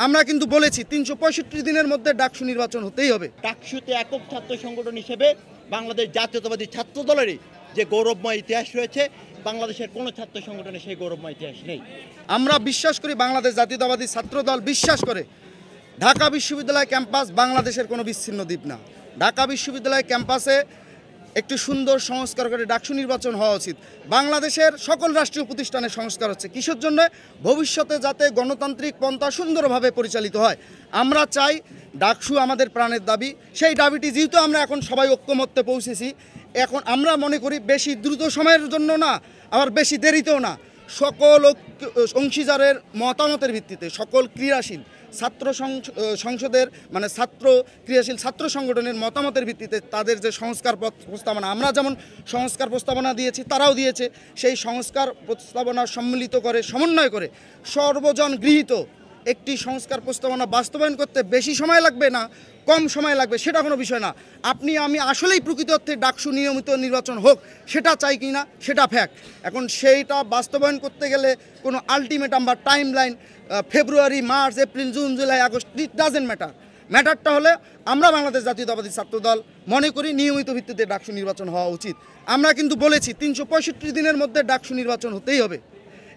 আমরা কিন্তু বলেছি ৩৬৫ দিনের মধ্যে ডাকসু নির্বাচন হতেই হবে। ডাকসুতে একক ছাত্র সংগঠন হিসেবে বাংলাদেশ জাতীয়তাবাদী ছাত্র দলেরই যে গৌরবময় ইতিহাস রয়েছে, বাংলাদেশের কোনো ছাত্র সংগঠনে সেই গৌরবময় ইতিহাস নেই। আমরা বিশ্বাস করি, বাংলাদেশ জাতীয়তাবাদী ছাত্র দল বিশ্বাস করে, ঢাকা বিশ্ববিদ্যালয় ক্যাম্পাস বাংলাদেশের কোনো বিচ্ছিন্ন দ্বীপ না। ঢাকা বিশ্ববিদ্যালয় ক্যাম্পাসে একটি সুন্দর সংস্কার করে ডাকসু নির্বাচন হওয়া উচিত। বাংলাদেশের সকল রাষ্ট্রীয় প্রতিষ্ঠানের সংস্কার হচ্ছে কিসের জন্য? ভবিষ্যতে যাতে গণতান্ত্রিক পন্থা সুন্দরভাবে পরিচালিত হয়। আমরা চাই, ডাকসু আমাদের প্রাণের দাবি। সেই দাবিটি যেহেতু আমরা এখন সবাই ঐক্যমত্যে পৌঁছেছি, এখন আমরা মনে করি বেশি দ্রুত সময়ের জন্য না, আবার বেশি দেরিতেও না, সকল অংশীদারের মতামতের ভিত্তিতে, সকল ক্রিয়াশীল ছাত্র সংসদের মানে ক্রিয়াশীল ছাত্র সংগঠনের মতামতের ভিত্তিতে তাদের যে সংস্কার প্রস্তাবনা, আমরা যেমন সংস্কার প্রস্তাবনা দিয়েছি তারাও দিয়েছে, সেই সংস্কার প্রস্তাবনা সম্মিলিত করে, সমন্বয় করে সর্বজন গৃহীত একটি সংস্কার প্রস্তাবনা বাস্তবায়ন করতে বেশি সময় লাগবে না, কম সময় লাগবে, সেটা কোনো বিষয় না। আপনি আমি আসলেই প্রকৃত অর্থে ডাকসু নিয়মিত নির্বাচন হোক সেটা চাই কি না সেটা ফ্যাক্ট। এখন সেইটা বাস্তবায়ন করতে গেলে কোনো আলটিমেটাম বা time line February, March, April, June, July, August, it doesn't ম্যাটারটা হলে আমরা বাংলাদেশ জাতীয়তাবাদী ছাত্রদল মনে করি নিয়মিত ভিত্তিতে ডাকসু নির্বাচন হওয়া উচিত। আমরা কিন্তু বলেছি ৩৬৫ দিনের মধ্যে ডাকসু নির্বাচন হতেই হবে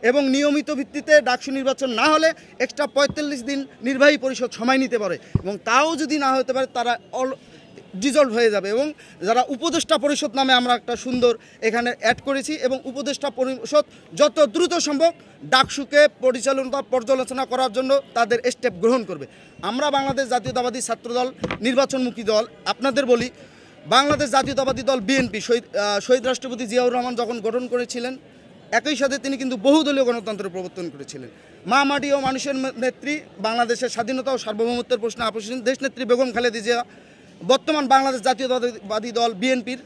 এবং নিয়মিত ভিত্তিতে ডাকসু নির্বাচন না হলে এক্সট্রা ৪৫ দিন নির্বাহী পরিষদ সময় নিতে পারে এবং তাও যদি না হতে পারে তারা ডিজলভ হয়ে যাবে। এবং যারা উপদেষ্টা পরিষদ নামে আমরা একটা সুন্দর এখানে অ্যাড করেছি এবং উপদেষ্টা পরিষদ যত দ্রুত সম্ভব ডাকসুকে পর্যালোচনা করার জন্য তাদের স্টেপ গ্রহণ করবে। আমরা বাংলাদেশ জাতীয়তাবাদী ছাত্রদল নির্বাচনমুখী দল। আপনাদের বলি, বাংলাদেশ জাতীয়তাবাদী দল বিএনপি শহীদ রাষ্ট্রপতি জিয়াউর রহমান যখন গঠন করেছিলেন, একই সাথে তিনি কিন্তু বহুদলীয় গণতন্ত্রের প্রবর্তন করেছিলেন। মা মাটি ও মানুষের নেত্রী, বাংলাদেশের স্বাধীনতা ও সার্বভৌমত্বের প্রশ্নে আপোষহীন দেশনেত্রী বেগম খালেদা জিয়া, বর্তমান বাংলাদেশ জাতীয়তাবাদী দল বিএনপির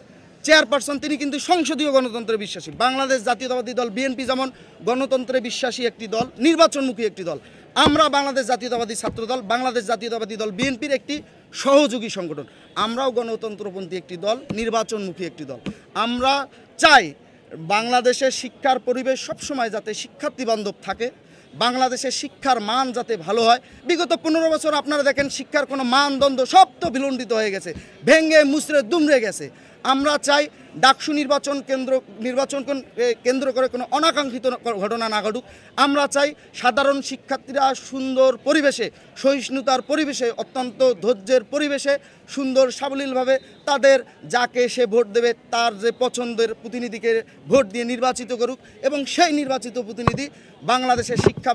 চেয়ারপারসন, তিনি কিন্তু সংসদীয় গণতন্ত্রে বিশ্বাসী। বাংলাদেশ জাতীয়তাবাদী দল বিএনপি যেমন গণতন্ত্রে বিশ্বাসী একটি দল, নির্বাচনমুখী একটি দল, আমরা বাংলাদেশ জাতীয়তাবাদী ছাত্রদল বাংলাদেশ জাতীয়তাবাদী দল বিএনপির একটি সহযোগী সংগঠন। আমরাও গণতন্ত্রপন্থী একটি দল, নির্বাচনমুখী একটি দল। আমরা চাই বাংলাদেশের শিক্ষার পরিবেশ সবসময় যাতে শিক্ষার্থী বান্ধব থাকে, বাংলাদেশের শিক্ষার মান যাতে ভালো হয়। বিগত 15 বছর আপনারা দেখেন শিক্ষার কোনো মানদণ্ড সব তো বিলণ্ডিত হয়ে গেছে, ভেঙে মুচড়ে দুমড়ে গেছে। আমরা চাই ডাকসু নির্বাচন কেন্দ্র করে কোনো অনাকাঙ্ক্ষিত ঘটনা না ঘটুক। আমরা চাই সাধারণ শিক্ষার্থীরা সুন্দর পরিবেশে, সহিষ্ণুতার পরিবেশে, অত্যন্ত ধৈর্যের পরিবেশে সুন্দর সাবলীলভাবে তাদের যাকে সে ভোট দেবে তার যে পছন্দের প্রতিনিধিকে ভোট দিয়ে নির্বাচিত করুক এবং সেই নির্বাচিত প্রতিনিধি বাংলাদেশের শিক্ষা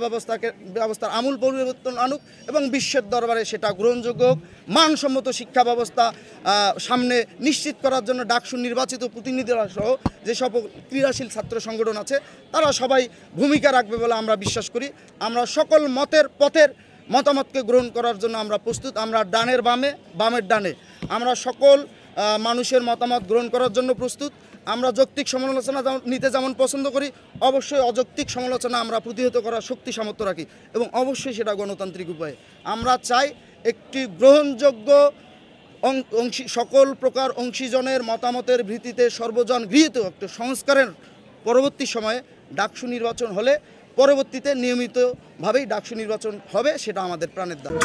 ব্যবস্থার আমূল পরিবর্তন আনুক এবং বিশ্বের দরবারে সেটা গ্রহণযোগ্য হোক। মানসম্মত শিক্ষা ব্যবস্থা সামনে নিশ্চিত করার জন্য ডাকসু নির্বাচিত প্রতিনিধিরা সহ যে সব ক্রিয়াশীল ছাত্র সংগঠন আছে তারা সবাই ভূমিকা রাখবে বলে আমরা বিশ্বাস করি। আমরা সকল পথের মতামতকে গ্রহণ করার জন্য আমরা প্রস্তুত। আমরা ডানের বামে, বামের ডানে, আমরা সকল মানুষের মতামত গ্রহণ করার জন্য প্রস্তুত। আমরা যৌক্তিক সমালোচনা নিতে যেমন পছন্দ করি, অবশ্যই অযৌক্তিক সমালোচনা আমরা প্রতিহত করার শক্তি সামর্থ্য রাখি এবং অবশ্যই সেটা গণতান্ত্রিক উপায়ে। আমরা চাই একটি গ্রহণযোগ্য সকল প্রকার অংশীজনের মতামতের ভিত্তিতে সর্বজন গৃহীত একটা সংস্কারের পরবর্তী সময়ে ডাকসু নির্বাচন হলে পরবর্তীতে নিয়মিতভাবেই ডাকসু নির্বাচন হবে, সেটা আমাদের প্রাণের দাবি।